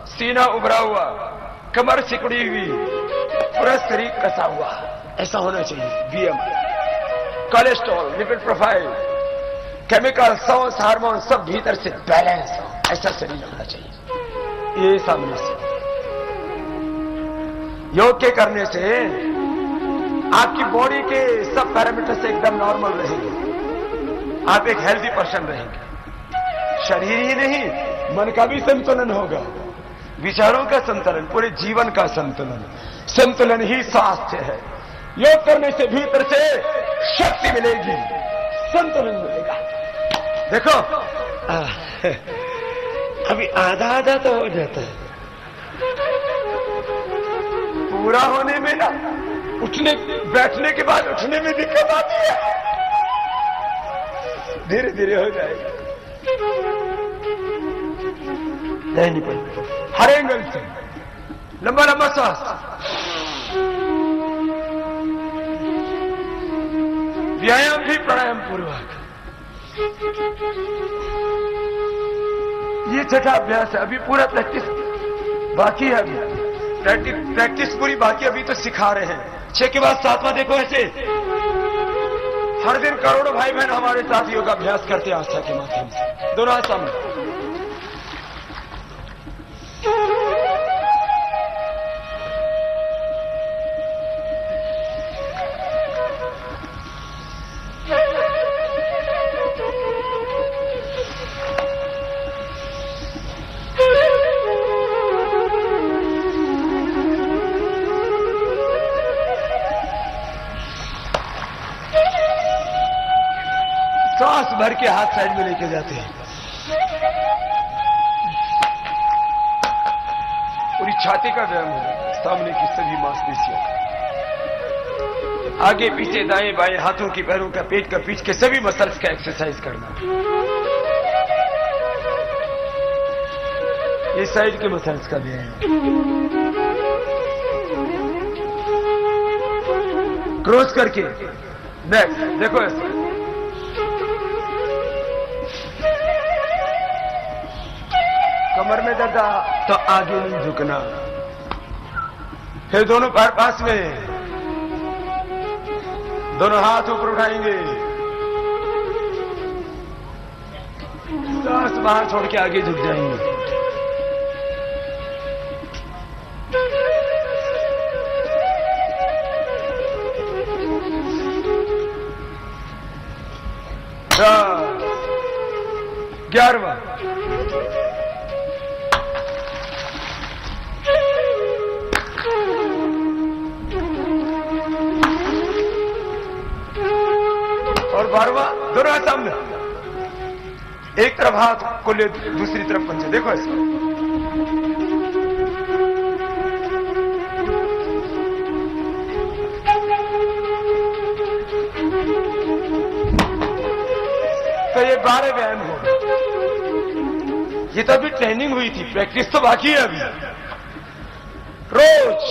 सीना उभरा हुआ, कमर सिकुड़ी हुई, पूरा शरीर कसा हुआ, ऐसा होना चाहिए। BMI, cholesterol, lipid profile, chemical, sauce, hormone सब भीतर से बैलेंस हो, ऐसा शरीर होना चाहिए। ये सामने से योग के करने से आपकी बॉडी के सब पैरामीटर्स एकदम नॉर्मल रहेंगे, आप एक हेल्दी पर्सन रहेंगे। शरीर ही नहीं, मन का भी संतुलन होगा, विचारों का संतुलन, पूरे जीवन का संतुलन। संतुलन ही स्वास्थ्य है। योग करने से भीतर से शक्ति मिलेगी, संतुलन मिलेगा। देखो अभी आधा आधा तो हो जाता है, पूरा होने में ना उठने बैठने के बाद उठने में दिक्कत आती है, धीरे धीरे हो जाएगा। नहीं पड़ती, हर एंगल से लंबा लंबा सांस, व्यायाम भी प्राणायाम पूर्वक। ये छठा अभ्यास है, अभी पूरा प्रैक्टिस बाकी है। अभी प्रैक्टिस पूरी बाकी, अभी तो सिखा रहे हैं। 6 के बाद 7वां देखो। ऐसे हर दिन करोड़ों भाई बहन हमारे साथ योगाभ्यास करते हैं आस्था के माध्यम से। दोनों हाथ सामने, सांस भर के हाथ साइड में लेके जाते हैं, पूरी छाती का व्यायाम है, सामने की सभी मांसपेशियों, आगे पीछे दाएं बाएं हाथों की, पैरों का, पेट का, पीठ के सभी मसल्स का एक्सरसाइज करना। ये साइड के मसल्स का व्यायाम। क्रॉस करके नेक्स्ट देखो, ऐसे कमर में दर्द तो आगे नहीं झुकना, फिर दोनों पैर पास में, दोनों हाथ ऊपर उठाएंगे, सांस बाहर छोड़ के आगे झुक जाएंगे। हाँ, 11वां, और 12वां। दोनों हाथ सामने, एक तरफ हाथ को ले, दूसरी तरफ पंजे। देखो ऐसे, तो ये 12 व्यायाम हो। ये तो अभी ट्रेनिंग हुई थी, प्रैक्टिस तो बाकी है अभी। रोज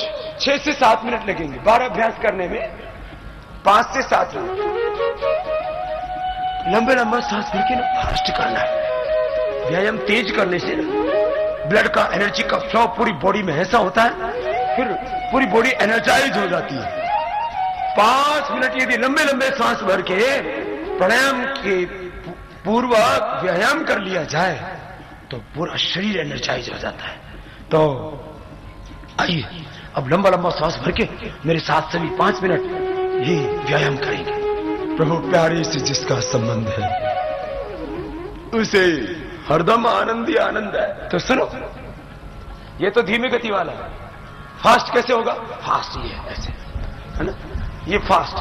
6 से 7 मिनट लगेंगे 12 अभ्यास करने में, 5 से 7 मिनट। लंबे लंबा सांस भर के ना फास्ट करना है। व्यायाम तेज करने से ब्लड का, एनर्जी का फ्लो पूरी बॉडी में ऐसा होता है, फिर पूरी बॉडी एनर्जाइज हो जाती है। 5 मिनट यदि लंबे लंबे सांस भर के प्राणायाम के पूर्वक व्यायाम कर लिया जाए तो पूरा शरीर एनर्जाइज हो जाता है। तो आइए अब लंबा लंबा सांस भर के मेरे साथ सभी 5 मिनट ये व्यायाम करेंगे। प्रभु प्यारे से जिसका संबंध है उसे हरदम आनंद ही आनंद है। तो सुनो, ये तो धीमी गति वाला है। फास्ट कैसे होगा? फास्ट ये ऐसे है ना, ये फास्ट,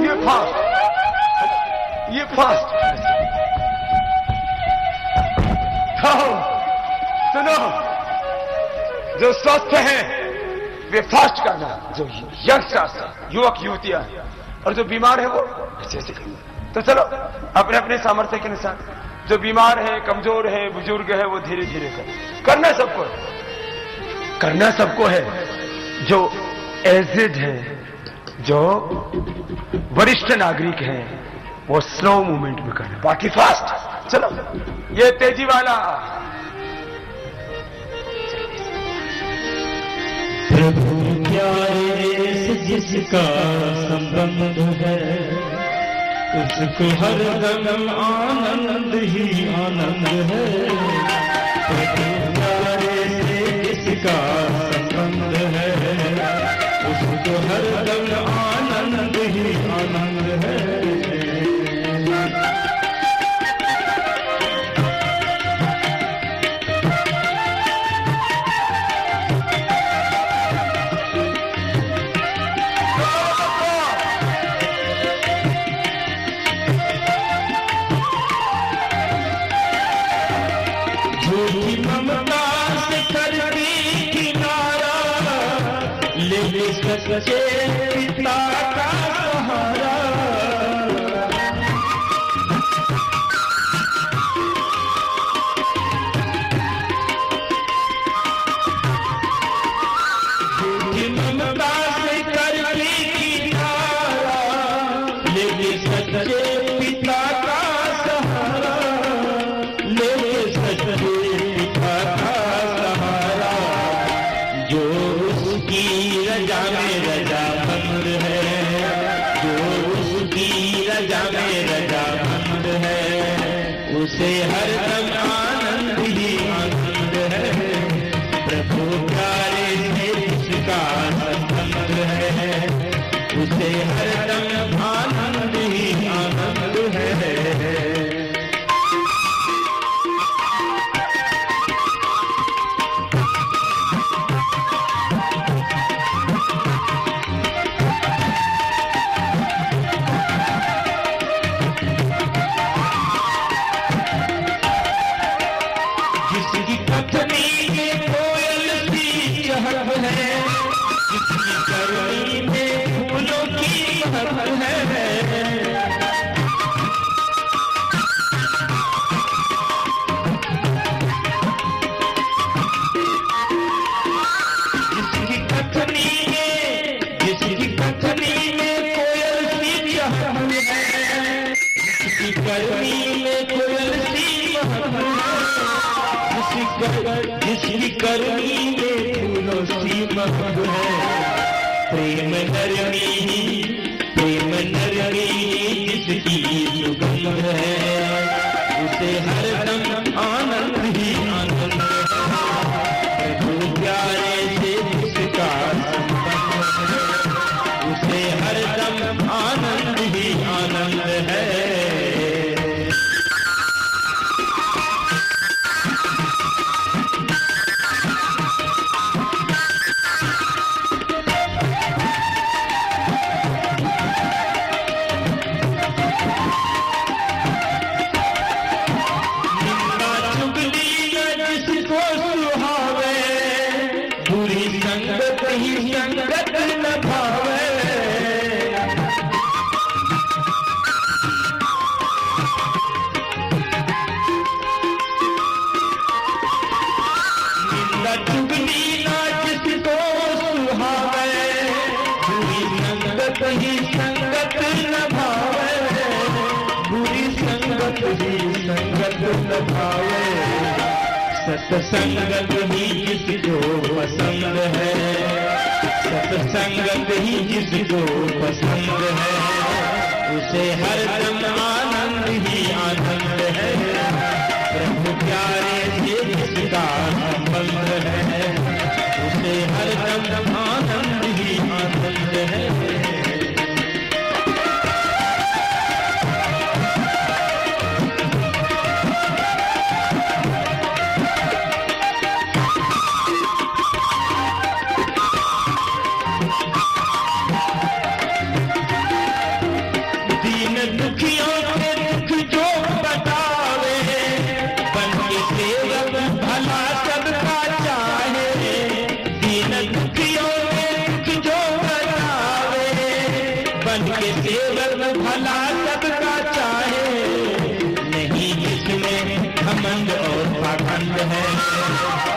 ये फास्ट, ये फास्ट। सुनो, जो स्वस्थ हैं वे फास्ट करना, जो यंगस्टर्स, युवक युवतियां, और जो बीमार है वो ऐसे ऐसे करना। तो चलो अपने अपने सामर्थ्य के अनुसार, जो बीमार है, कमजोर है, बुजुर्ग है, वो धीरे धीरे करना सबको है, करना सबको है। जो एजेड है, जो वरिष्ठ नागरिक है, वो स्लो मूवमेंट में करना, बाकी फास्ट। चलो ये तेजी वाला, प्रभु प्यारे से जिसका संबंध है, उसको हरदम आनंद ही आनंद है। प्रभु प्यारे से जिसका संबंध है, उसको हरदम आनंद ही आनंद है। झूठी ममता से करती किनारा, ले सच्चे पिता का सहारा। झूठी ममता से करती किनारा, ले सच्चे पिता का सहारा। ले सच्चे पिता का सहारा, जो उसकी रजा में रजामंद है, जो उसकी रजा में रजामंद है, उसे हरदम आनंद ही आनंद है। प्रभु प्यारे से जिसका संबंध है, उसे हरदम आनंद ही आनंद है। जिसकी कथनी में कोयल सी चहल है, जिसकी करनी में फूलों की महक है। जिसकी कथनी में कोयल सी चहल है, जिसकी करनी में कोयल सी महक है। जिसकी करनी में फूलों सी महक है। प्रेम नरमी जिसकी सुगंध है, उसे हरदम आनंद ही आनंद है। प्रभु प्यारे से जिसका संबंध है, उसे हरदम आनंद ही आनंद है। संगत न भावे, निंदा चुगली ना जिसको सुहावे, बुरी संगत ही संगत न भावे, बुरी संगत ही संगत न भावे। सत्संगत ही जिसको पसंद है, सत्संगत ही जिसको पसंद है, उसे हरदम आनंद ही आनंद है। प्रभु प्यारे से जिसका संबंध है, उसे हरदम आनंद ही आनंद है। दुखियों के दुख जो बतावे, बन के सेवक भला सबका चाहे। दीन दुखियों के दुख जो बतावे, बन के सेवक भला सबका चाहे। नहीं जिसमें घमंड और पाखंड है,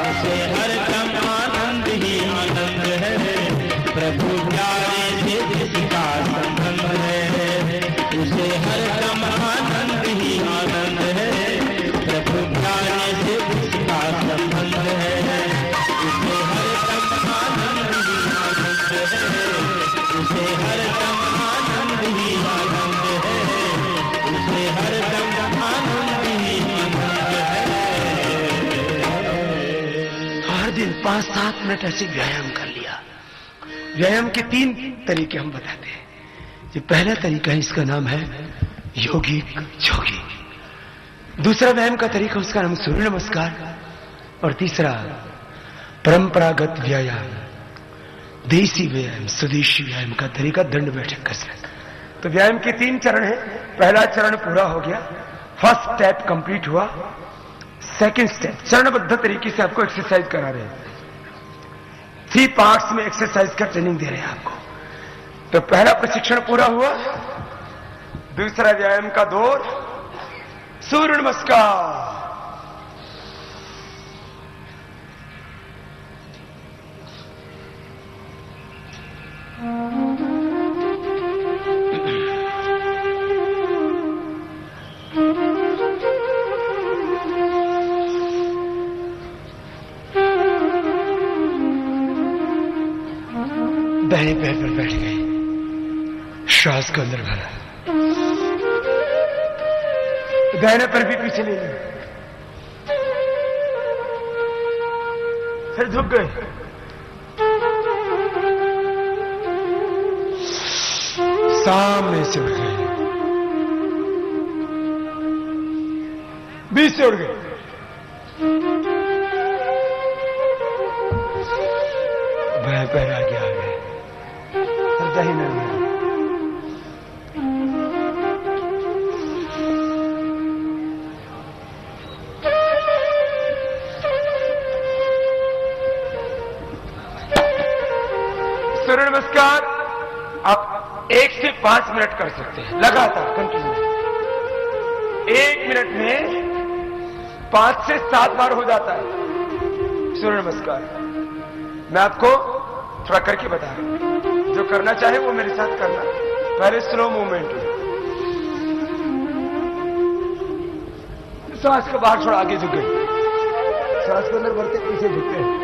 उसे हरदम आनंद ही आनंद है। प्रभु प्यारे से जिसका संबंध है, उसे हरदम आनंद ही आनंद है। प्रभु प्यारे से जिसका संबंध है, उसे हरदम आनंद ही दिन 5-7 मिनट ऐसे व्यायाम कर लिया। व्यायाम के 3 तरीके हम बताते हैं। ये पहला तरीका है, इसका नाम है योगिक जोगी। दूसरा व्यायाम का तरीका, उसका नाम सूर्य नमस्कार। और तीसरा परंपरागत व्यायाम, देसी व्यायाम, स्वदेशी व्यायाम का तरीका दंड बैठक कसरत। तो व्यायाम के 3 चरण हैं। पहला चरण पूरा हो गया, फर्स्ट स्टेप कंप्लीट हुआ। सेकंड स्टेप चरणबद्ध तरीके से आपको एक्सरसाइज करा रहे हैं, 3 पार्ट्स में एक्सरसाइज का ट्रेनिंग दे रहे हैं आपको। तो पहला प्रशिक्षण पूरा हुआ। दूसरा व्यायाम का दौर, सूर्य नमस्कार। दाहिने पैर पर बैठ गए, श्वास को अंदर भरा, दाहिने पैर भी पीछे ले लिया, फिर झुक गए, सामने से उठ गए, बीच से उठ गए, बाएं पैर आगे आ गए, दाहिना में सूर्य नमस्कार आप 1 से 5 मिनट कर सकते हैं लगातार, कंटिन्यू। 1 मिनट में 5 से 7 बार हो जाता है सूर्य नमस्कार। मैं आपको थोड़ा करके बता रहा हूं, जो करना चाहे वो मेरे साथ करना। पहले स्लो मूवमेंट में सांस को बाहर छोड़ा, आगे झुक गए, सांस को अंदर भरते पीछे झुकते हैं।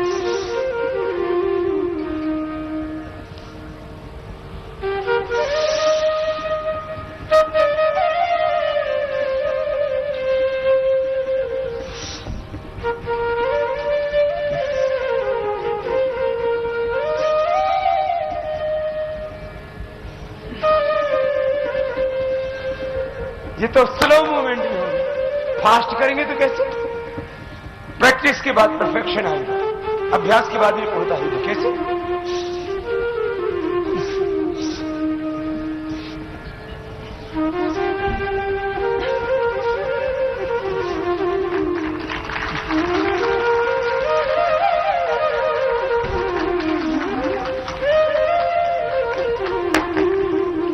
ये तो स्लो मूवमेंट में होगी, फास्ट करेंगे तो कैसे? प्रैक्टिस के बाद परफेक्शन आएगा, अभ्यास के बाद ये होता है। कैसे?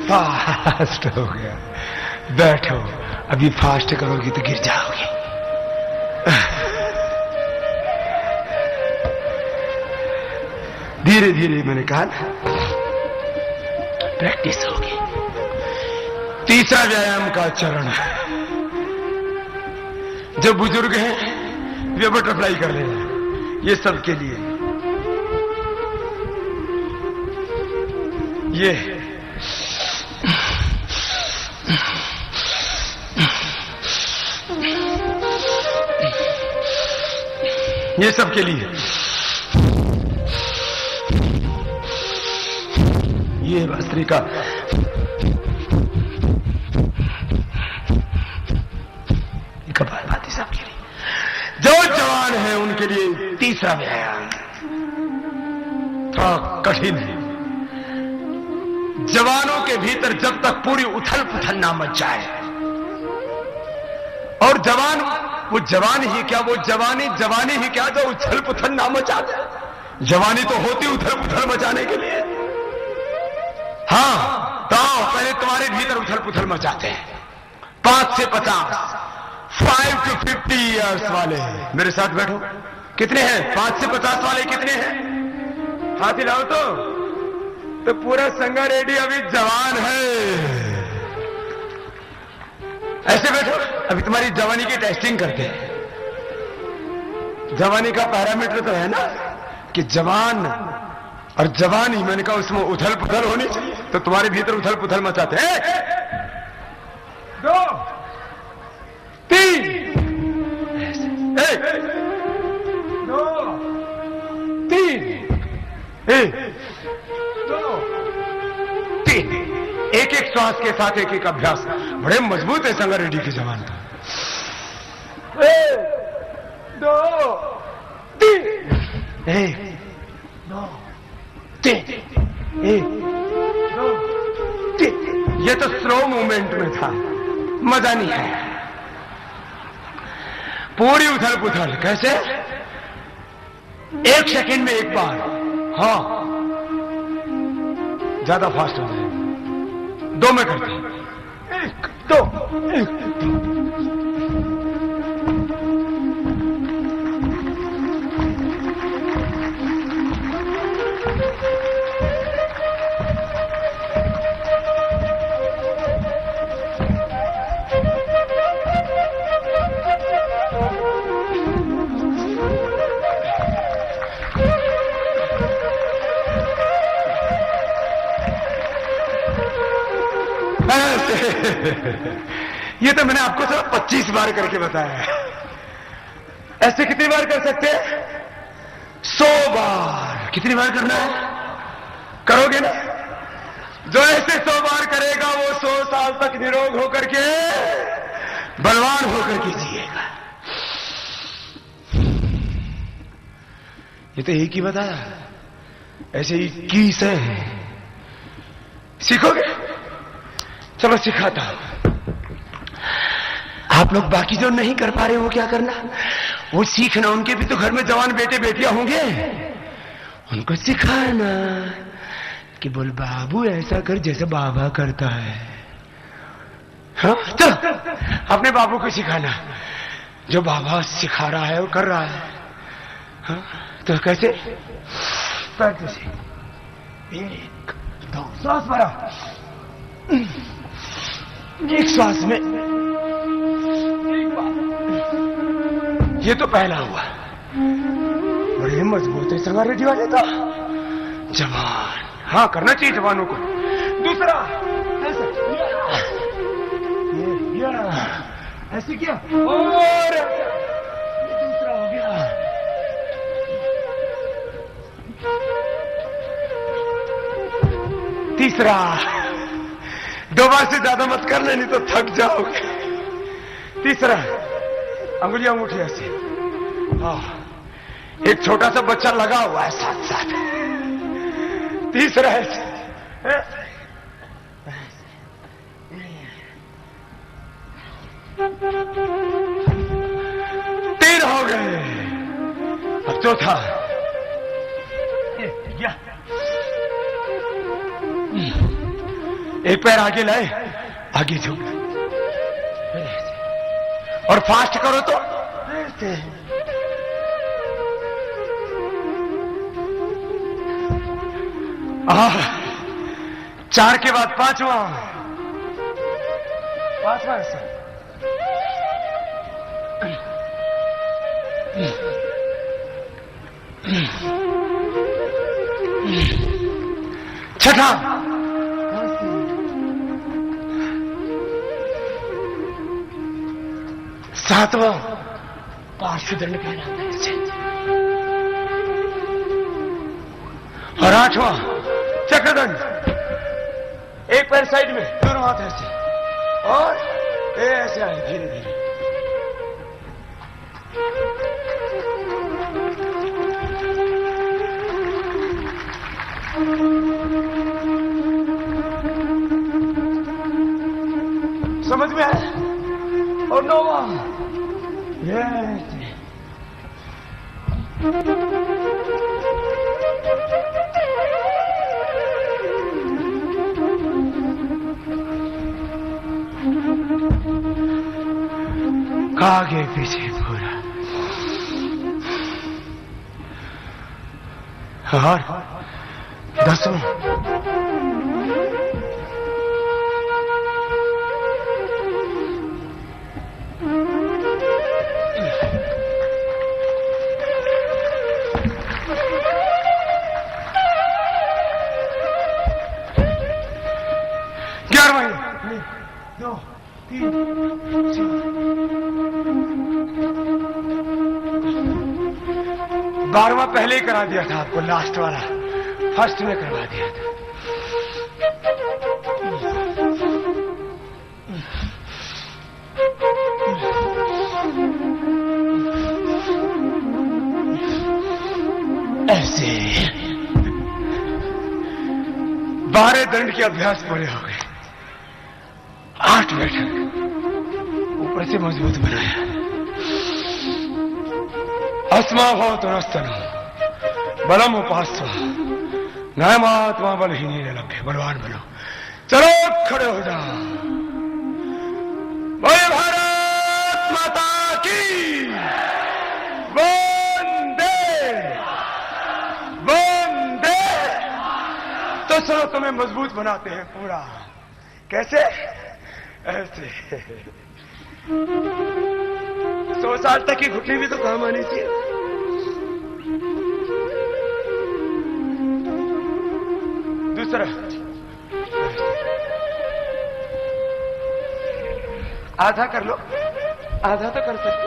फास्ट हो गया, बैठो। अभी फास्ट करोगी तो गिर जाओगी। धीरे धीरे, मैंने कहा ना, प्रैक्टिस होगी। तीसरा व्यायाम का चरण, जो बुजुर्ग हैं वे बटरफ्लाई कर लेना, ये सबके लिए। ये सबके लिए, ये भस्त्रिका, कपालभाति सबके लिए। जो जवान है उनके लिए तीसरा व्यायाम थोड़ा कठिन है। जवानों के भीतर जब तक पूरी उथल पुथल ना मच जाए, और जवान, वो जवान ही क्या, वो जवानी ही क्या जो उछल पुथल ना मचा दे। जवानी तो होती उथल पुथल मचाने के लिए। हाँ, तो पहले तुम्हारे भीतर उथल पुथल मचाते हैं। 5 से 50, 5 to 50 ईयर्स वाले मेरे साथ बैठो। कितने हैं? 5 से 50 वाले कितने हैं? हाथ हिलाओ तो पूरा संगा रेडी अभी जवान है। ऐसे बैठो, अभी तुम्हारी जवानी की टेस्टिंग करते हैं। जवानी का पैरामीटर तो है ना कि जवान और जवानी, मैंने कहा उसमें उथल पुथल होनी चाहिए, तो तुम्हारे भीतर उथल पुथल मचाते हैं। 2 3 1 2 एक, दो, तीन। एक एक श्वास के साथ एक एक अभ्यास। बड़े मजबूत है संगा रेड्डी के जवान का। 1, 2, 3। 1, 2, 3। 1, 2, 3। ये तो स्लो मूवमेंट में था, मजा नहीं है। पूरी उथल पुथल। कैसे? 1 सेकंड में एक बार। हाँ, ज्यादा फास्ट हो जाएगा। 2 में करते हैं। 1, 2, 1, 2। ये तो मैंने आपको सिर्फ 25 बार करके बताया है। ऐसे कितनी बार कर सकते हैं? 100 बार। कितनी बार करना है? करोगे ना? जो ऐसे 100 बार करेगा वो 100 साल तक निरोग होकर के बलवान होकर के जिएगा। ये तो एक ही बताया, ऐसे 21 है। सीखोगे? चलो सिखाता हूं। आप लोग बाकी जो नहीं कर पा रहे वो क्या करना, वो सीखना। उनके भी तो घर में जवान बेटे बेटियां होंगे, उनको सिखाना कि बोल बाबू ऐसा कर जैसे बाबा करता है। हाँ, चलो अपने बाबू को सिखाना जो बाबा सिखा रहा है वो कर रहा है। हाँ, तो कैसे? प्रैक्टिस। 1, 2, सांस भरा। एक श्वास में एक बार। ये तो पहला हुआ। बड़े मजबूत है संगा रेड्डी वाले तो। जवान। हाँ, करना चाहिए जवानों को। दूसरा ऐसे, ऐसे किया और दूसरा हो गया। तीसरा। 2 बार से ज्यादा मत करना, नहीं तो थक जाओगे। तीसरा, अंगुलियां अंगूठी ऐसे। हाँ, एक छोटा सा बच्चा लगा हुआ है साथ साथ। तीसरा ऐसे। 3 हो गए। अब चौथा। एक पैर आगे लाए, आगे झुक, और फास्ट करो तो ऐसे। आह, 4 के बाद 5वां ऐसा। छठा। 7वां पार्श्वदंड कहलाता है इसे। और 8वां चक्रदंड। एक पैर साइड में, दोनों हाथ ऐसे, और ऐसे आए धीरे धीरे। समझ में आया? और 9वां आगे पीछे पूरा। और 10वां। पहले ही करा दिया था आपको, लास्ट वाला फर्स्ट में करवा दिया था। ऐसे 12 दंड के अभ्यास पूरे हो गए। 8 बैठक ऊपर से मजबूत बनाया। अस्मा भवतु नस्तनो बलम उपास्वा नयमात्मा बलहीन लभ्य। बलवान बनो। चलो खड़े हो जाओ। बोले भारत माता की वंदे वंदे। तो चलो तुम्हें मजबूत बनाते हैं पूरा। कैसे? ऐसे 100 साल तक की घुटनी भी तो काम आनी चाहिए। दूसरा आधा कर लो। आधा तो कर सकते।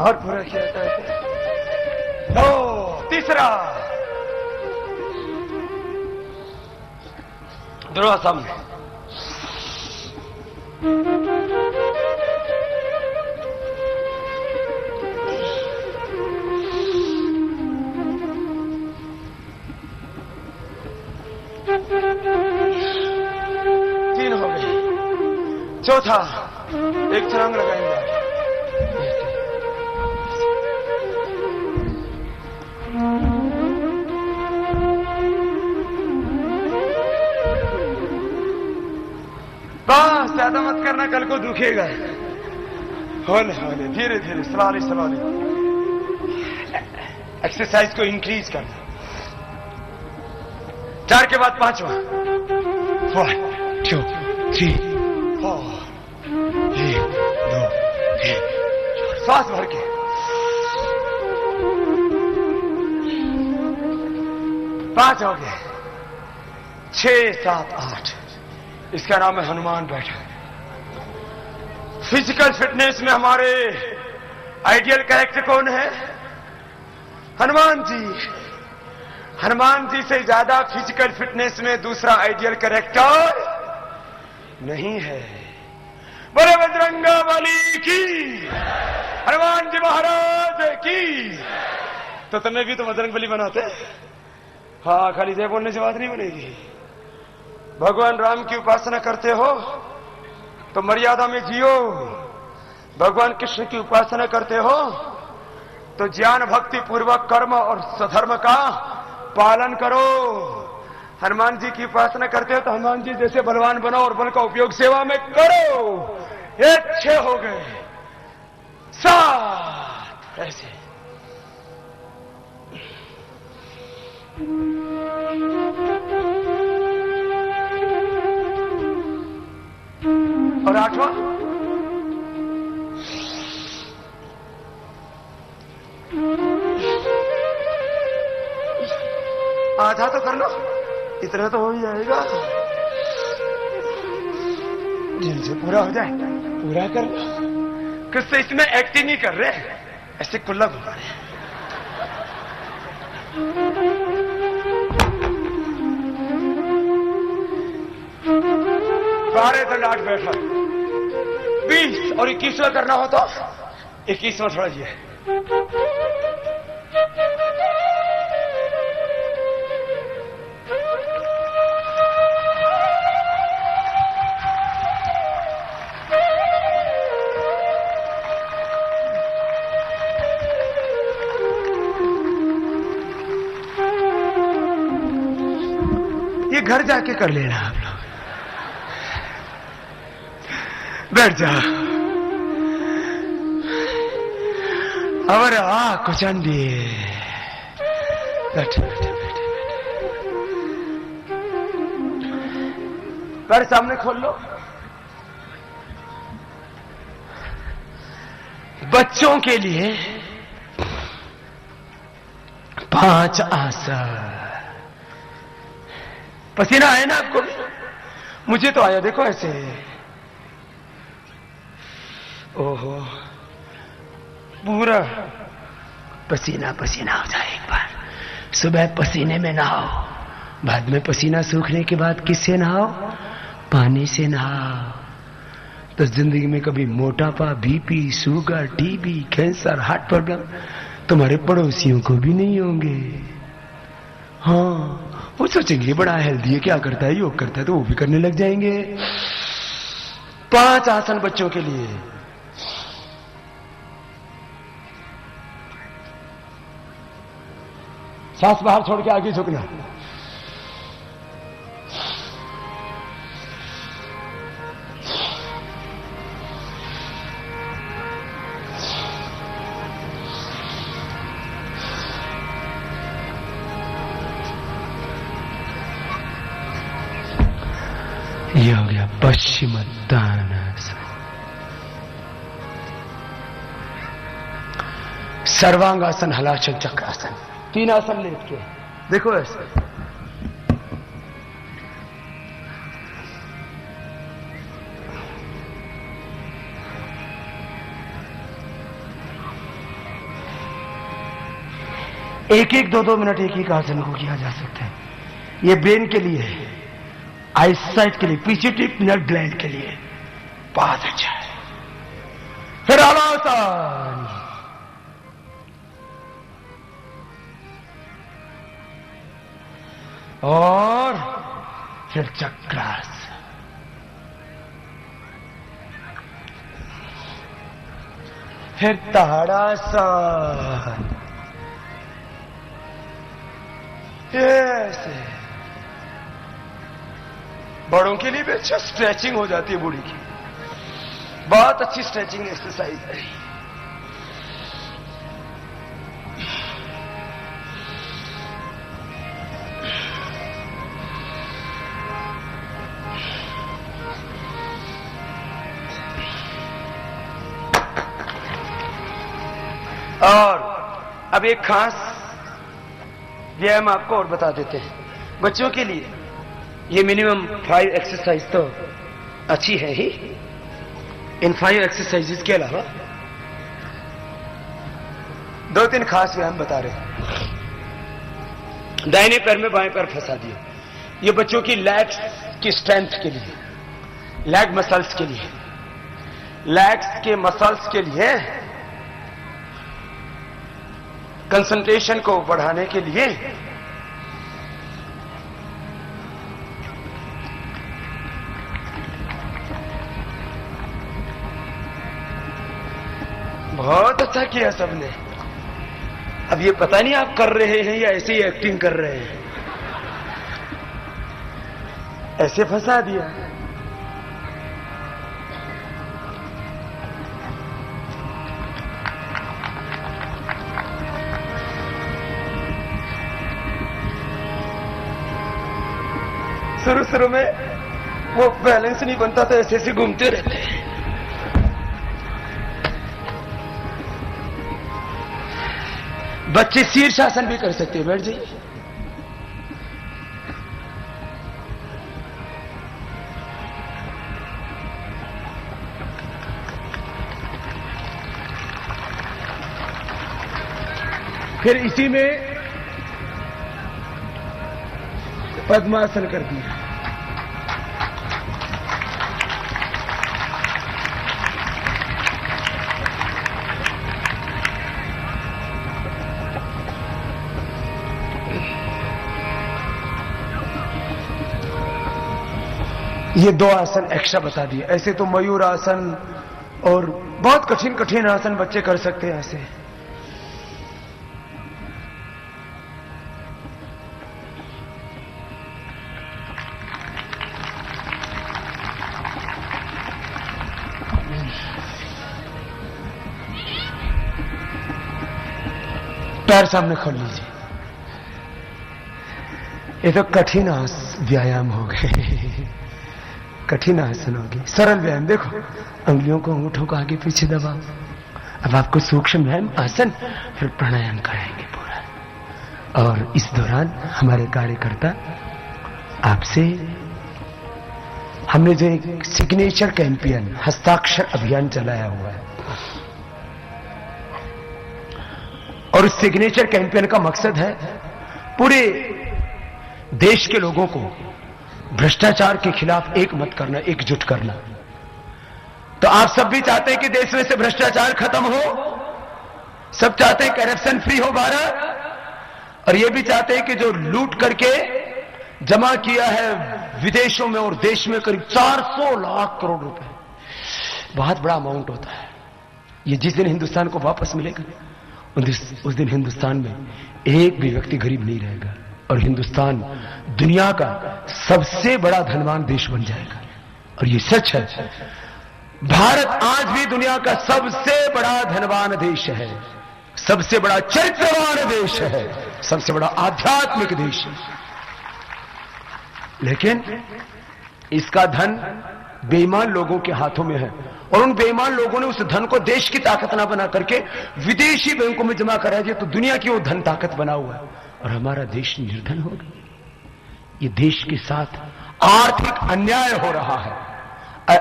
और पूरा किया था ऐसे। दो। तीसरा दोनों सामने। तीन हो गए। चौथा एक छलांग लगाएंगे। बस ज्यादा मत करना, कल को दुखेगा। होले होले धीरे धीरे स्लोली स्लोली एक्सरसाइज को इंक्रीज करना। 4 के बाद 5वां। 1 2 3 4 1 2 3 सांस भर के। 5 हो गए। 6 7 8। इसका नाम है हनुमान बैठक। फिजिकल फिटनेस में हमारे आइडियल कैरेक्टर कौन है? हनुमान जी। हनुमान जी से ज्यादा फिजिकल फिटनेस में दूसरा आइडियल कैरेक्टर नहीं है। बोले बजरंगा बली की, हनुमान जी महाराज की। तो तुम्हें भी तो बजरंग बली बनाते। हाँ, खाली जय बोलने से बात नहीं बनेगी। भगवान राम की उपासना करते हो तो मर्यादा में जियो। भगवान कृष्ण की उपासना करते हो तो ज्ञान भक्ति पूर्वक कर्म और सधर्म का पालन करो। हनुमान जी की उपासना करते हो तो हनुमान जी जैसे बलवान बनो और बल का उपयोग सेवा में करो। ये 6 हो गए। 7 ऐसे। और 8वां आधा तो कर लो। इतना तो हो ही जाएगा। दिल से पूरा हो जाए। पूरा कर लो। किससे इसमें एक्टिंग ही कर रहे, ऐसे कुल्ला घुमा रहे। बारह दंड 8 बैठा। 20 और 21वां करना हो तो 21वां थोड़ा जी है। ये घर जाके कर लेना आप लोग। बैठ जा। अवर कुचंडी। बैठ बैठ बैठ। पैर सामने खोल लो। बच्चों के लिए 5 आसन। पसीना आया ना आपको? मुझे तो आया। देखो ऐसे। ओहो, पूरा पसीना पसीना हो जाए एक बार। सुबह पसीने में नहाओ, बाद में पसीना सूखने के बाद किससे नहाओ? पानी से नहाओ। तो जिंदगी में कभी मोटापा, BP, sugar, TB, cancer, heart problem तुम्हारे पड़ोसियों को भी नहीं होंगे। हाँ, वो सोचेंगे बड़ा हेल्दी है, क्या करता है, योग करता है, तो वो भी करने लग जाएंगे। 5 आसन बच्चों के लिए। सांस बाहर छोड़ के आगे झुकना। ये हो गया पश्चिमोत्तानासन। सर्वांगासन, हलासन, चक्रासन। 3 आसन लेट के देखो ऐसे। एक एक 2-2 मिनट एक एक आसन को किया जा सकता है। ये ब्रेन के लिए है, आईसाइट के लिए, पीछे नर्व ग्लैंड के लिए बहुत अच्छा है। फिर हलासन, और फिर चक्रासन, फिर ताड़ासन। ऐसे बड़ों के लिए भी अच्छा स्ट्रेचिंग हो जाती है बॉडी की, बहुत अच्छी स्ट्रेचिंग एक्सरसाइज है। और अब एक खास व्यायाम आपको और बता देते हैं बच्चों के लिए। ये मिनिमम 5 एक्सरसाइज तो अच्छी है ही। इन 5 एक्सरसाइजेस के अलावा 2-3 खास व्यायाम बता रहे हैं। दाहिने पैर में बाएं पैर फंसा दिए। ये बच्चों की लेग्स की स्ट्रेंथ के लिए, लेग मसल्स के लिए, लेग्स के मसल्स के लिए, कंसंट्रेशन को बढ़ाने के लिए। बहुत अच्छा किया सबने। अब ये पता नहीं आप कर रहे हैं या ऐसे ही एक्टिंग कर रहे हैं। ऐसे फंसा दिया। शुरू में वो बैलेंस नहीं बनता तो ऐसे ऐसे घूमते रहते हैं। बच्चे शीर्षासन भी कर सकते हैं, बैठ जाइए। फिर इसी में पद्मासन कर दिया। ये 2 आसन एक्स्ट्रा बता दिए। ऐसे तो मयूर आसन और बहुत कठिन कठिन आसन बच्चे कर सकते हैं ऐसे। पैर सामने खोल लीजिए। ये तो कठिन व्यायाम हो गए, कठिन आसन हो गए। सरल व्यायाम देखो, अंगुलियों को अंगूठों को आगे पीछे दबाओ। अब आपको सूक्ष्म व्यायाम आसन, फिर प्राणायाम कराएंगे पूरा। और इस दौरान हमारे कार्यकर्ता आपसे, हमने जो एक सिग्नेचर कैंपेन हस्ताक्षर अभियान चलाया हुआ है, और और इस सिग्नेचर कैंपेन का मकसद है पूरे देश के लोगों को भ्रष्टाचार के खिलाफ एक मत करना, एकजुट करना। तो आप सब भी चाहते हैं कि देश में से भ्रष्टाचार खत्म हो, सब चाहते हैं करप्शन फ्री हो भारत, और ये भी चाहते हैं कि जो लूट करके जमा किया है विदेशों में और देश में करीब 400 लाख करोड़ रुपए, बहुत बड़ा अमाउंट होता है। ये जिस दिन हिंदुस्तान को वापस मिलेगा उस दिन हिंदुस्तान में एक भी व्यक्ति गरीब नहीं रहेगा और हिंदुस्तान दुनिया का सबसे बड़ा धनवान देश बन जाएगा। और ये सच है, भारत आज भी दुनिया का सबसे बड़ा धनवान देश है, सबसे बड़ा चरित्रवान देश है, सबसे बड़ा आध्यात्मिक देश है। लेकिन इसका धन बेईमान लोगों के हाथों में है और उन बेईमान लोगों ने उस धन को देश की ताकत ना बना करके विदेशी बैंकों में जमा करा दिया, तो दुनिया की वो धन ताकत बना हुआ है और हमारा देश निर्धन हो गया। ये देश के साथ आर्थिक अन्याय हो रहा है।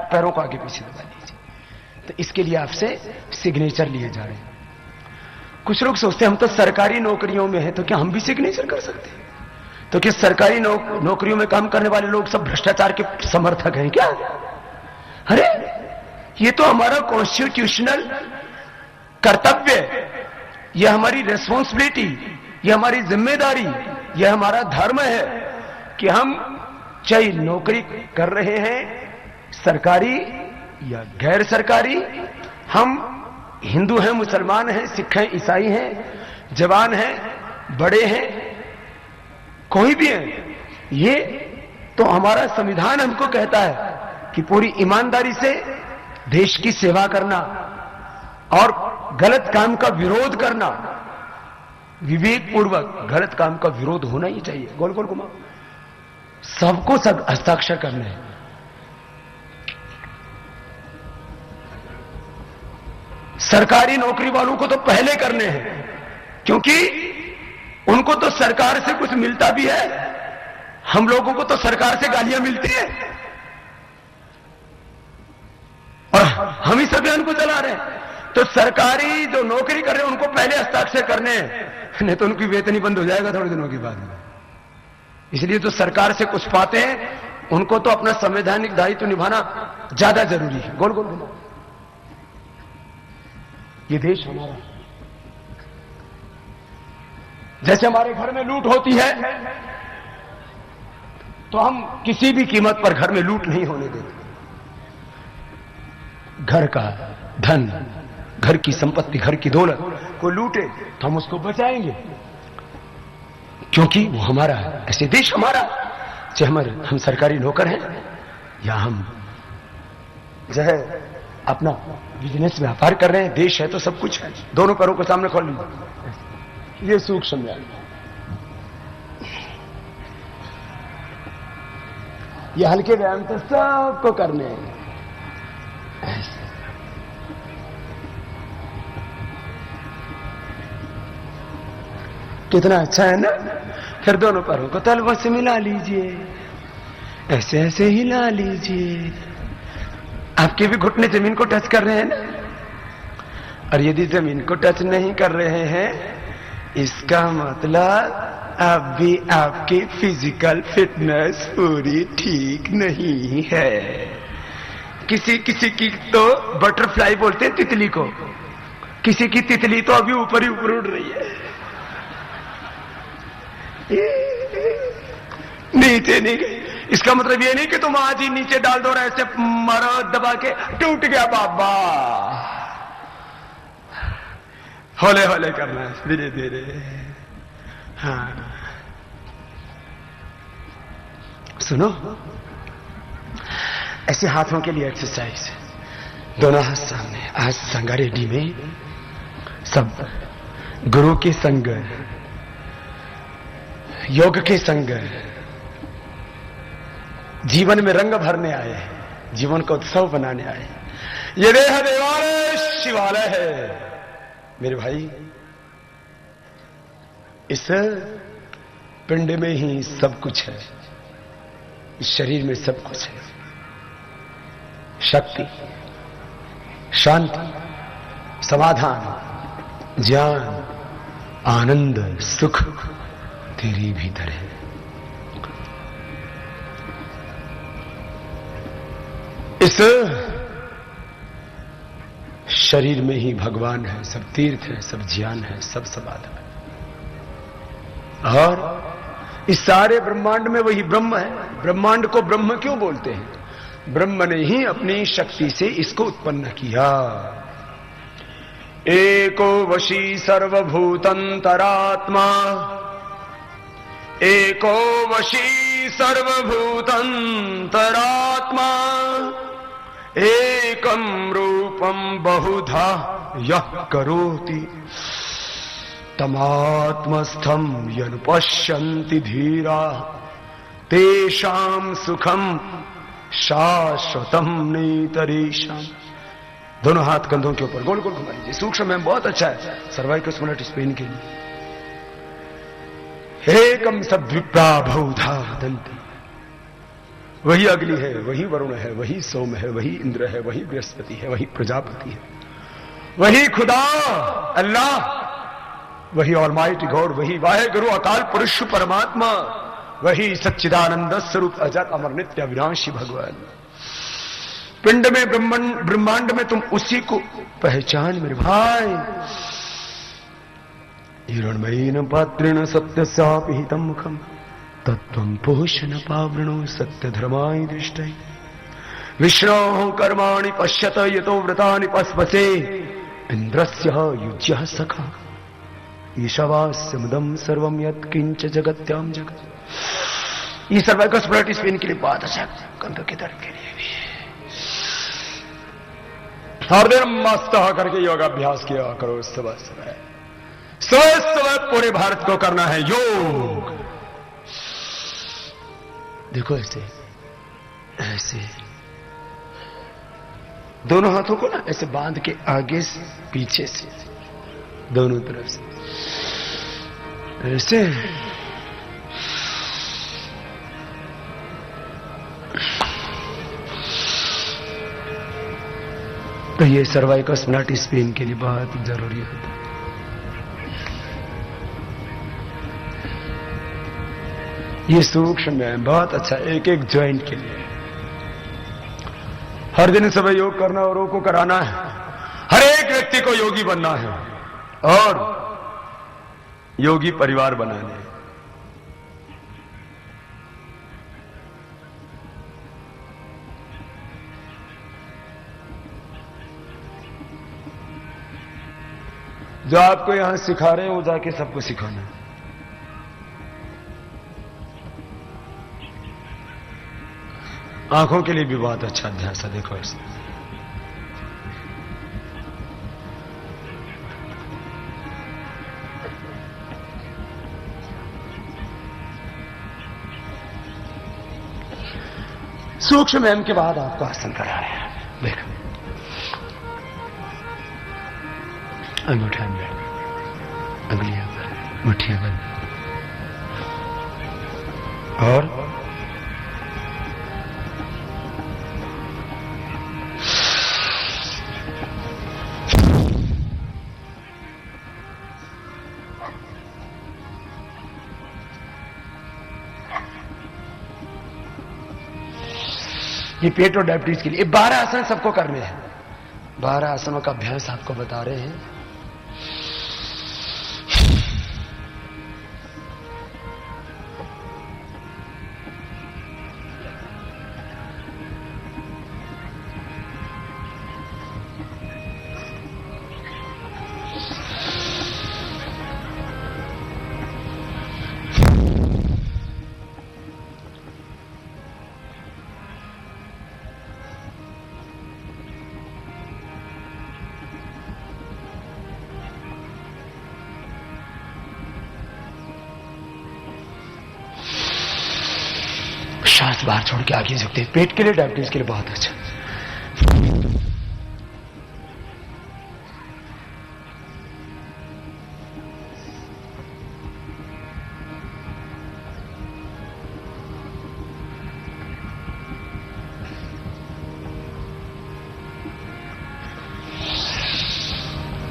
पैरों को आगे पीछे दबा लीजिए। तो इसके लिए आपसे सिग्नेचर लिए जा रहे हैं। कुछ लोग सोचते हैं हम तो सरकारी नौकरियों में हैं, तो क्या हम भी सिग्नेचर कर सकते हैं? तो क्या सरकारी नौकरियों में काम करने वाले लोग सब भ्रष्टाचार के समर्थक हैं क्या? अरे ये तो हमारा कॉन्स्टिट्यूशनल कर्तव्य, यह हमारी रेस्पॉन्सिबिलिटी, यह हमारी जिम्मेदारी, यह हमारा धर्म है कि हम चाहे नौकरी कर रहे हैं सरकारी या गैर सरकारी, हम हिंदू हैं, मुसलमान हैं, सिख हैं, ईसाई हैं, जवान हैं, बड़े हैं, कोई भी है, ये तो हमारा संविधान हमको कहता है कि पूरी ईमानदारी से देश की सेवा करना और गलत काम का विरोध करना, विवेक पूर्वक गलत काम का विरोध होना ही चाहिए। गोल गोल घुमाओ, सबको सब हस्ताक्षर करने हैं। सरकारी नौकरी वालों को तो पहले करने हैं, क्योंकि उनको तो सरकार से कुछ मिलता भी है, हम लोगों को तो सरकार से गालियां मिलती है और हम इस अभियान को चला रहे हैं। तो सरकारी जो नौकरी कर रहे हैं उनको पहले हस्ताक्षर करने हैं, नहीं तो उनकी वेतन ही बंद हो जाएगा थोड़े दिनों के बाद में। इसलिए जो सरकार से कुछ पाते हैं उनको तो अपना संवैधानिक दायित्व निभाना ज्यादा जरूरी है। गोल गोल घुमाओ, ये देश हमारा, जैसे हमारे घर में लूट होती है तो हम किसी भी कीमत पर घर में लूट नहीं होने देते। घर का धन, घर की संपत्ति, घर की दौलत को लूटे तो हम उसको बचाएंगे, क्योंकि वो हमारा है। ऐसे देश हमारा, चाहे हम सरकारी नौकर हैं या हम जो है अपना बिजनेस व्यापार कर रहे हैं, देश है तो सब कुछ है। दोनों पैरों को सामने खोल लीजिए, ये सूक्ष्म ज्ञान, ये हल्के व्यायाम तो सबको करने हैं। कितना अच्छा है ना। फिर दोनों पैरों को तलवों से मिला लीजिए, ऐसे ऐसे हिला लीजिए। आपके भी घुटने जमीन को टच कर रहे हैं ना। और यदि जमीन को टच नहीं कर रहे हैं, इसका मतलब अब भी आपकी फिजिकल फिटनेस पूरी ठीक नहीं है। किसी किसी की तो बटरफ्लाई बोलते हैं तितली को, किसी की तितली तो अभी ऊपर ही ऊपर उड़ रही है, नीचे नहीं गई। इसका मतलब ये नहीं कि तुम आज ही नीचे डाल दो और ऐसे मारो दबा के टूट गया बाबा। हौले हौले करना है, धीरे धीरे। हाँ सुनो, ऐसे हाथों के लिए एक्सरसाइज, दोनों हाथ सामने। आज संगा रेड्डी में सब गुरु के संग, योग के संग, जीवन में रंग भरने आए हैं, जीवन का उत्सव बनाने आए हैं। ये देह देवालय शिवालय है मेरे भाई। इस पिंड में ही सब कुछ है, इस शरीर में सब कुछ है। शक्ति, शांति, समाधान, ज्ञान, आनंद सुख तेरे भीतर है। इस शरीर में ही भगवान है, सब तीर्थ है, सब ज्ञान है, सब समाधान है। और इस सारे ब्रह्मांड में वही ब्रह्म है। ब्रह्मांड को ब्रह्म क्यों बोलते हैं? ब्रह्म ने ही अपनी शक्ति से इसको उत्पन्न किया। एको वशी सर्वभूतंतरात्मा, एको वशी सर्वभूतंतरात्मा, एकम रूपम बहुधा यः करोति, तमात्मस्थम यनुपश्यन्ति धीरा, तेषां सुखम शाश्वतम नेतरेषाम्। दोनों हाथ कंधों के ऊपर गोल गोल घुमा लीजिए। सूक्ष्म में बहुत अच्छा है, सर्वाइकल स्पॉन्डिलाइटिस पेन के लिए। एकम सद्विप्रा बहुधा वदन्ति, वही अग्नि है, वही वरुण है, वही सोम है, वही इंद्र है, वही बृहस्पति है, वही प्रजापति है, वही खुदा अल्लाह, वही ऑलमाइटी गॉड, वही वाहेगुरु अकाल पुरुष परमात्मा, वही सच्चिदानंद स्वरूप अजत अमर नित्य अविनाशी भगवान। पिंड में ब्रह्मांड में तुम उसी को पहचान मेरे भाई। हिरण्मयीन पात्रेण सत्य सापिहितम मुखम, तत्वं पोषण पावृणो सत्य धर्माय दृष्टै, विष्णोः कर्माणि पश्यत यतो व्रतानि पस्पसे, इंद्रस्य युज्यः सखा, ईशावास्य मुदम सर्वम यत् किंच जगत्याम जगत। ये सर्वाइकल स्पॉन्डिलाइटिस पेन के लिए बहुत अच्छा, कंधों के दर्द के लिए भी। हर दिन मस्त करके योगाभ्यास किया करो। सुबह सुबह सुबह सुबह पूरे भारत को करना है योग। देखो ऐसे ऐसे दोनों हाथों को ना ऐसे बांध के आगे से पीछे से दोनों तरफ से ऐसे। तो ये सर्वाइकल स्पॉन्डिलाइटिस पेन के लिए बहुत जरूरी होता है। ये सूक्ष्म है, बहुत अच्छा, एक एक ज्वाइंट के लिए। हर दिन सुबह योग करना औरों को कराना है। हर एक व्यक्ति को योगी बनना है और योगी परिवार बनाने हैं। जो आपको यहां सिखा रहे हैं वो जाके सबको सिखाना है। आंखों के लिए भी बहुत अच्छा अभ्यास है। देखो इसमें सूक्ष्म एम के बाद आपको आसन करा रहे हैं। देखो अंगूठा में, अंगुलियां पर, मुट्ठियां बंद और ये पेट और डायबिटीज के लिए 12 आसन सबको करने हैं। 12 आसनों का अभ्यास आपको बता रहे हैं। सांस बाहर छोड़ के आगे झुकते हैं। पेट के लिए, डायबिटीज के लिए बहुत अच्छा।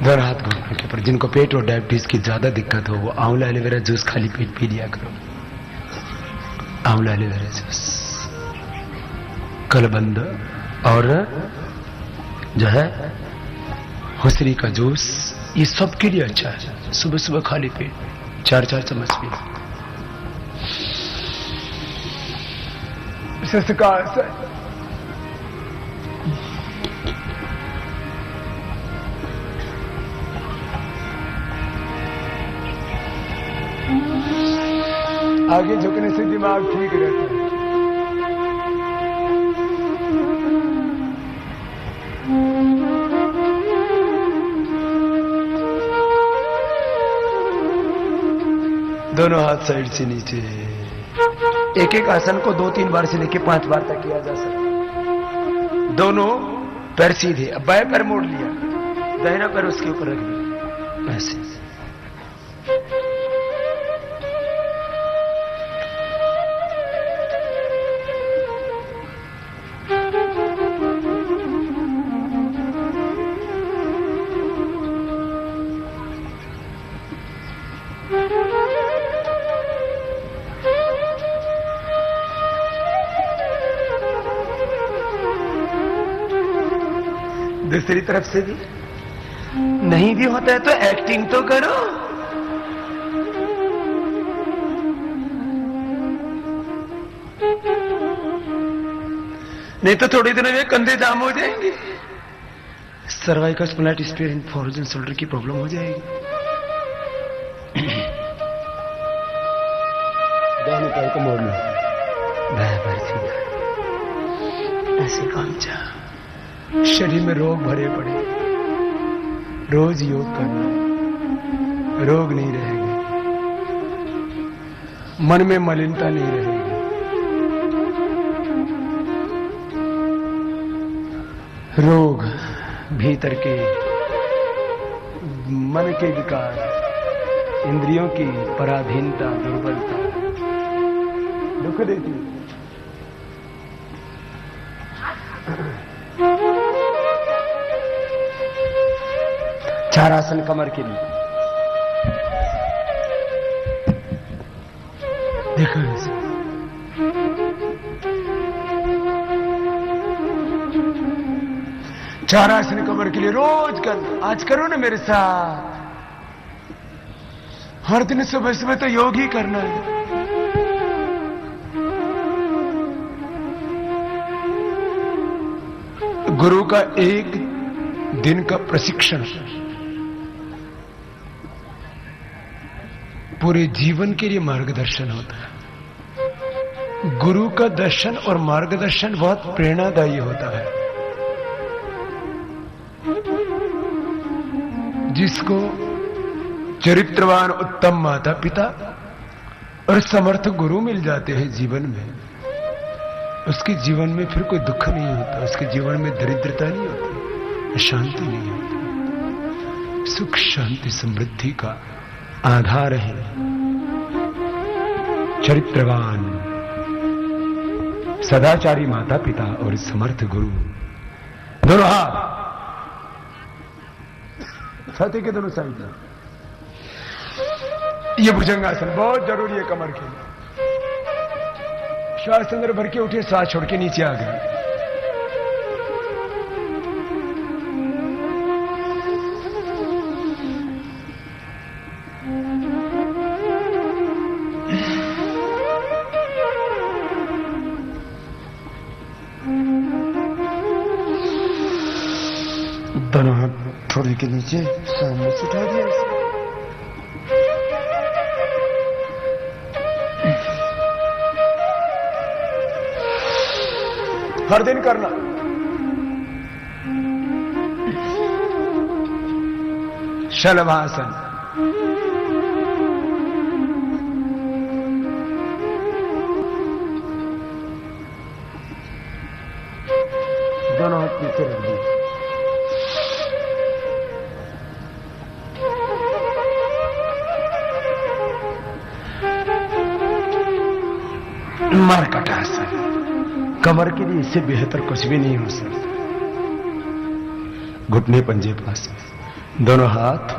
दोनों हाथ घुटनों के ऊपर। जिनको पेट और डायबिटीज की ज्यादा दिक्कत हो वो आंवला एलोवेरा जूस खाली पेट पी लिया करो। आंवला एलोवेरा जूस, कलबंद और जो है हुसरी का जूस, ये सबके लिए अच्छा है। सुबह सुबह खाली पेट 4-4 चम्मच पी। आगे झुकने से दिमाग ठीक रहता है। दोनों हाथ साइड से नीचे। एक एक आसन को 2-3 बार से लेके 5 बार तक किया जा सकता है। दोनों पैर सीधे। अब बाएं पैर मोड़ लिया, दाहिना पैर उसके ऊपर रख दिया ऐसे। दूसरी तरफ से भी नहीं भी होता है तो एक्टिंग तो करो। नहीं तो थोड़ी दिनों में कंधे जाम हो जाएंगे, cervical spondylitis pain, forehead and shoulder की प्रॉब्लम हो जाएगी। दाहिने पैर को मोड़ लो, बाएं पैर सीधा, ऐसे काम जा। शरीर में रोग भरे पड़े, रोज योग करना, रोग नहीं रहेंगे, मन में मलिनता नहीं रहेगी। रोग भीतर के मन के विकार, इंद्रियों की पराधीनता, दुर्बलता दुख देती है। चार आसन कमर के लिए देखो। चार आसन कमर के लिए रोज कर, आज करो ना मेरे साथ। हर दिन सुबह सुबह तो योग ही करना है। गुरु का एक दिन का प्रशिक्षण पूरे जीवन के लिए मार्गदर्शन होता है। गुरु का दर्शन और मार्गदर्शन बहुत प्रेरणादायी होता है। जिसको चरित्रवान उत्तम माता पिता और समर्थ गुरु मिल जाते हैं जीवन में, उसके जीवन में फिर कोई दुख नहीं होता, उसके जीवन में दरिद्रता नहीं होती, अशांति नहीं होती। सुख शांति समृद्धि का आधार है चरित्रवान सदाचारी माता पिता और समर्थ गुरु। दोनों हाथ छाती के दोनों साइड में। ये भुजंगासन बहुत जरूरी है कमर के लिए। श्वास अंदर भर के उठे, सांस छोड़ के नीचे आ गए। दोनों हाथ थोड़ी के नीचे सामने से उठा दिया ऐसे। हर दिन करना। शलभासन, दोनों हाथ पीछे रख दिए। मर्कटासन, कमर के लिए इससे बेहतर कुछ भी नहीं हो सकता। घुटने पंजे पास, दोनों हाथ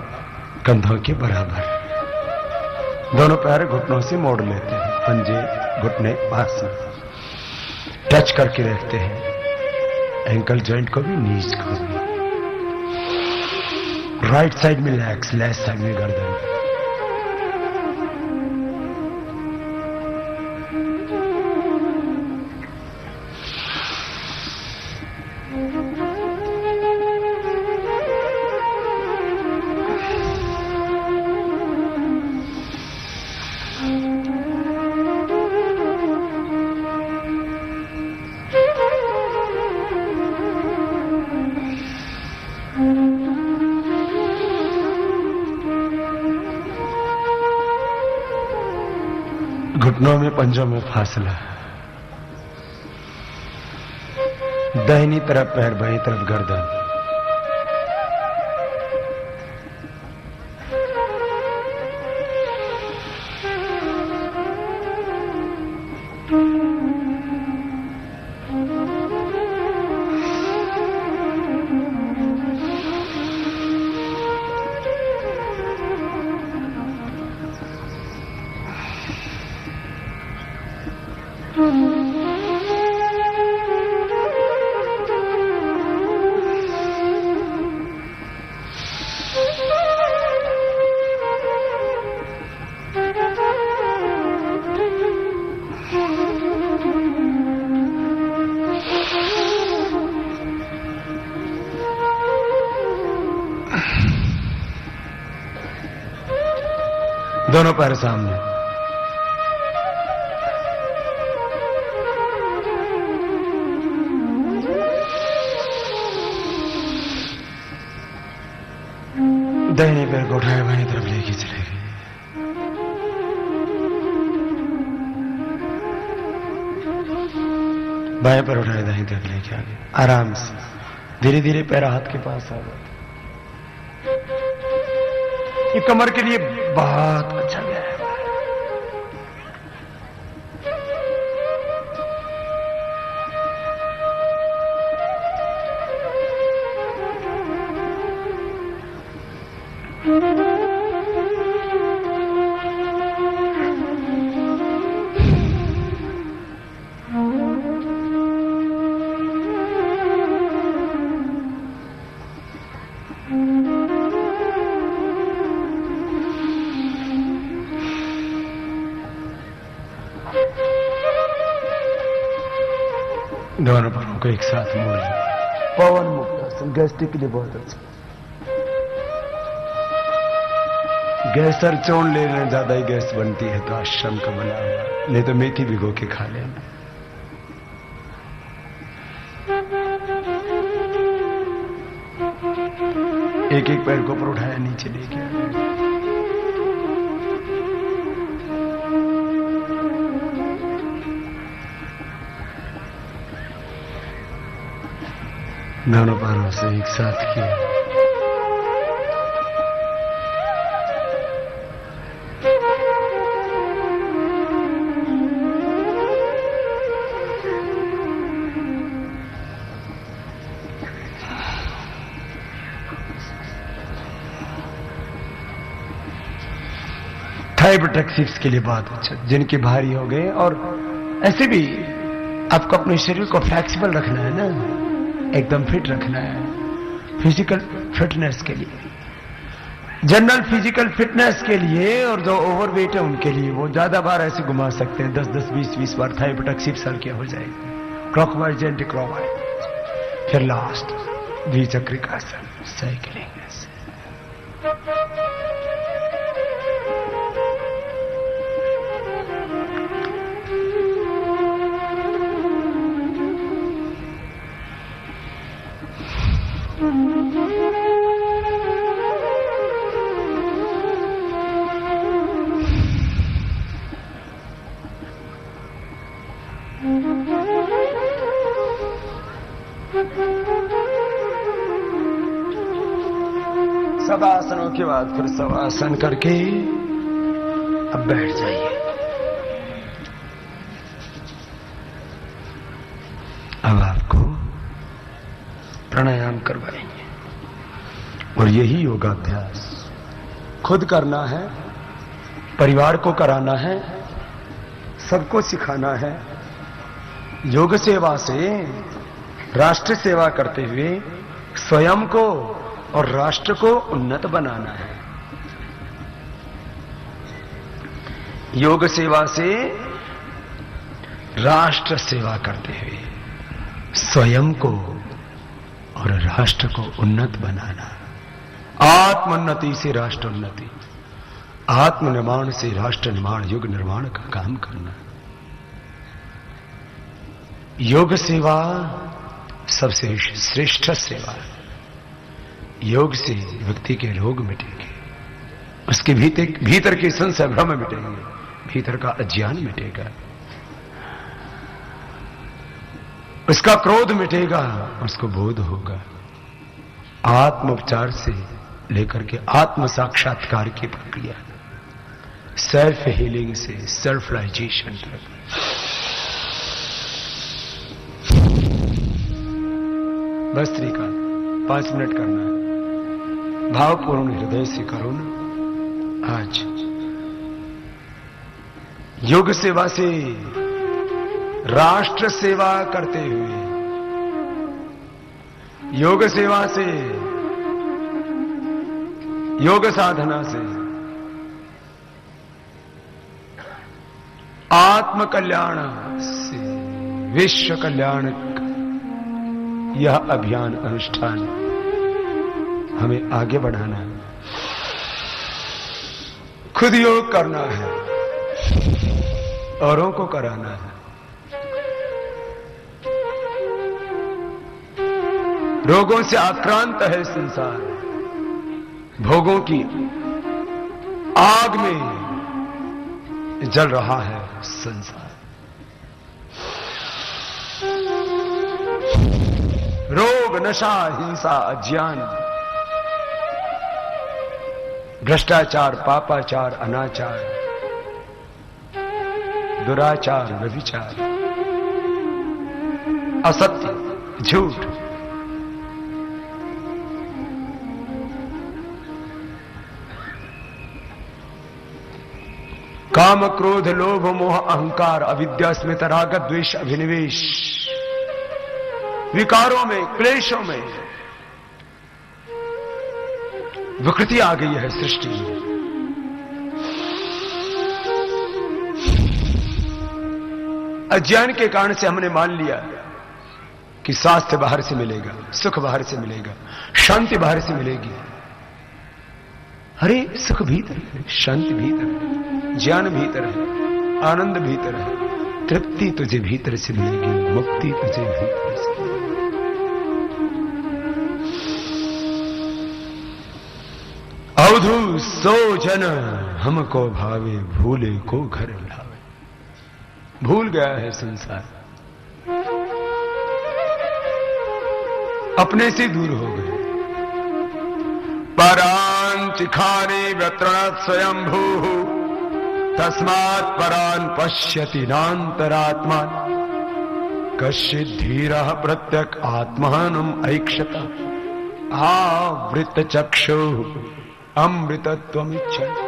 कंधों के बराबर, दोनों पैर घुटनों से मोड़ लेते हैं, पंजे घुटने पास टच करके रखते हैं, एंकल जॉइंट को भी, नीज को भी। राइट साइड में लेग्स, लेफ्ट साइड में गर्दन। घुटनों में, पंजों में फासला। दाहिनी तरफ पैर, बाईं तरफ गर्दन। दोनों पैर सामने, दाहिने पैर को उठाए, बाईं तरफ लेके चले गए। बाएं पैर उठाए, दाहिनी तरफ लेके आ गए। आराम से धीरे धीरे पैर हाथ के पास आ गए। ये कमर के लिए बहुत अच्छा व्यायाम है। दोनों पैरों को एक साथ मोड़ लिया। पवन मुक्तासन गैस्ट्रिक के लिए बहुत अच्छा। गैस सर चोड़ ले रहे, ज्यादा ही गैस बनती है तो आश्रम का बना हुआ, नहीं तो मेथी भिगो के खा लेना। एक एक पैर को ऊपर उठाया, नीचे लेके आया। दोनों पैरों से एक साथ किया। थाई प्रोटेक्टिव्स के लिए बहुत अच्छा, जिनके भारी हो गए। और ऐसे भी आपको अपने शरीर को फ्लेक्सिबल रखना है ना, एकदम फिट रखना है फिजिकल फिटनेस के लिए, जनरल फिजिकल फिटनेस के लिए। और जो ओवरवेट है उनके लिए वो ज्यादा बार ऐसे घुमा सकते हैं, 10-10, 20-20 बार थाई प्रोटेक्टिव सर्किल हो जाएगी, क्लॉकवाइज एंटी क्लॉकवाइज। फिर लास्ट द्विचक्रिकासन, साइकिलिंग ऐसे। सब आसनों के बाद फिर सब आसन करके अब बैठ जाइए। अब आपको प्राणायाम करवाएंगे। और यही योगाभ्यास खुद करना है, परिवार को कराना है, सबको सिखाना है। योग सेवा से राष्ट्र सेवा करते हुए स्वयं को और राष्ट्र को उन्नत बनाना है। योग सेवा से राष्ट्र सेवा करते हुए स्वयं को और राष्ट्र को उन्नत बनाना। आत्मोन्नति से राष्ट्र उन्नति, आत्मनिर्माण से राष्ट्र निर्माण, युग निर्माण का काम करना। योग सेवा सबसे श्रेष्ठ सेवा है। योग से व्यक्ति के रोग मिटेंगे, उसके भीतर के संशय भ्रम मिटेंगे, भीतर का अज्ञान मिटेगा, उसका क्रोध मिटेगा, उसको बोध होगा। आत्मोपचार से लेकर के आत्म साक्षात्कार की प्रक्रिया, सेल्फ हीलिंग से सेल्फलाइजेशन तक। भस्त्रिका 5 मिनट करना है, भावपूर्ण हृदय से करो ना। आज योग सेवा से राष्ट्र सेवा करते हुए, योग सेवा से, योग साधना से आत्म कल्याण से विश्व कल्याण, यह अभियान अनुष्ठान हमें आगे बढ़ाना है। खुद योग करना है, औरों को कराना है। रोगों से आक्रांत है संसार, भोगों की आग में जल रहा है संसार। रोग, नशा, हिंसा, अज्ञान, भ्रष्टाचार, पापाचार, अनाचार, दुराचार, व्यभिचार, असत्य, झूठ, काम, क्रोध, लोभ, मोह, अहंकार, अविद्या, स्मृति, राग, द्वेष, अभिनिवेश, विकारों में, क्लेशों में विकृति आ गई है सृष्टि में। अज्ञान के कारण से हमने मान लिया कि स्वास्थ्य बाहर से मिलेगा, सुख बाहर से मिलेगा, शांति बाहर से मिलेगी। अरे सुख भीतर है, शांति भीतर है, ज्ञान भीतर है, आनंद भीतर है, तृप्ति तुझे भीतर से मिलेगी, मुक्ति तुझे भीतर से मिलेगी। अवधू सो जन हमको भावे, भूले को घर लावे। भूल गया है संसार, अपने से दूर हो गए। परान चिखारे व्यतृणत् स्वयंभू, तस्मात् परान पश्यति नान्तरात्मा। कश्चित् धीरः प्रत्यक् आत्मानम् ऐक्षत, आवृत चक्षुः अमृतत्वमिच्छति।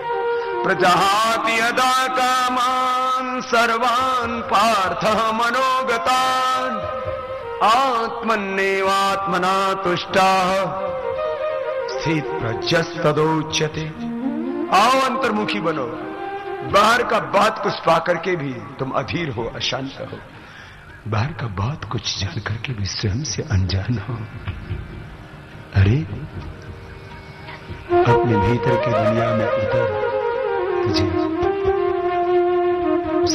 प्रजहाति यदा कामान् सर्वान् पार्थः मनोगतान्, आत्मन्नेवात्मना तुष्टाः स्थित प्रज्ञस्तदोच्यते। आओ अंतर्मुखी बनो, बाहर का बहुत कुछ पा करके भी तुम अधीर हो, अशांत हो। बाहर का बहुत कुछ जान करके भी स्वयं से अनजान हो। अरे अपने भीतर की दुनिया में उतर, तुझे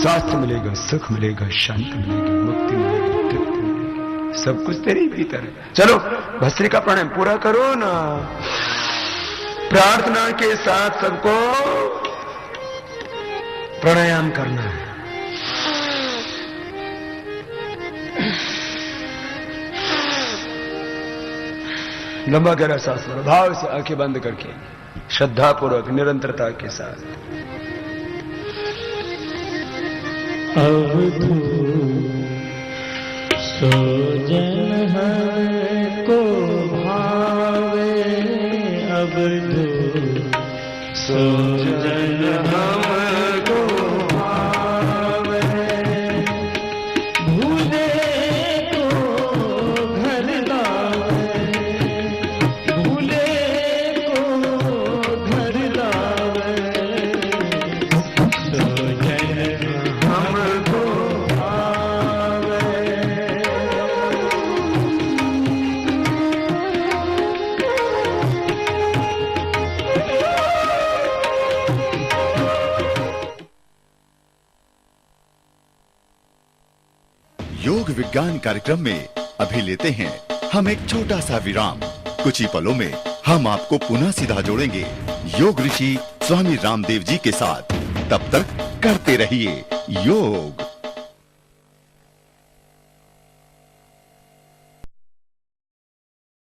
स्वास्थ्य मिलेगा, सुख मिलेगा, शांति मिलेगी, मुक्ति मिलेगी, तृप्ति मिलेगी, सब कुछ तेरे भीतर है। चलो भस्त्रिका प्राणायाम पूरा करो ना। प्रार्थना के साथ सबको प्राणायाम करना है। लंबा गहरा सांस लो, भाव से आंखें बंद करके श्रद्धा पूर्वक निरंतरता के साथ। अवधू सो जन को भावे, बधो सो जन हमको भावे। भूले को घर लावे, भूले को घर लावे, सो जन हमको भावे। योग विज्ञान कार्यक्रम में अभी लेते हैं हम एक छोटा सा विराम। कुछ ही पलों में हम आपको पुनः सीधा जोड़ेंगे योग ऋषि स्वामी रामदेव जी के साथ। तब तक करते रहिए योग।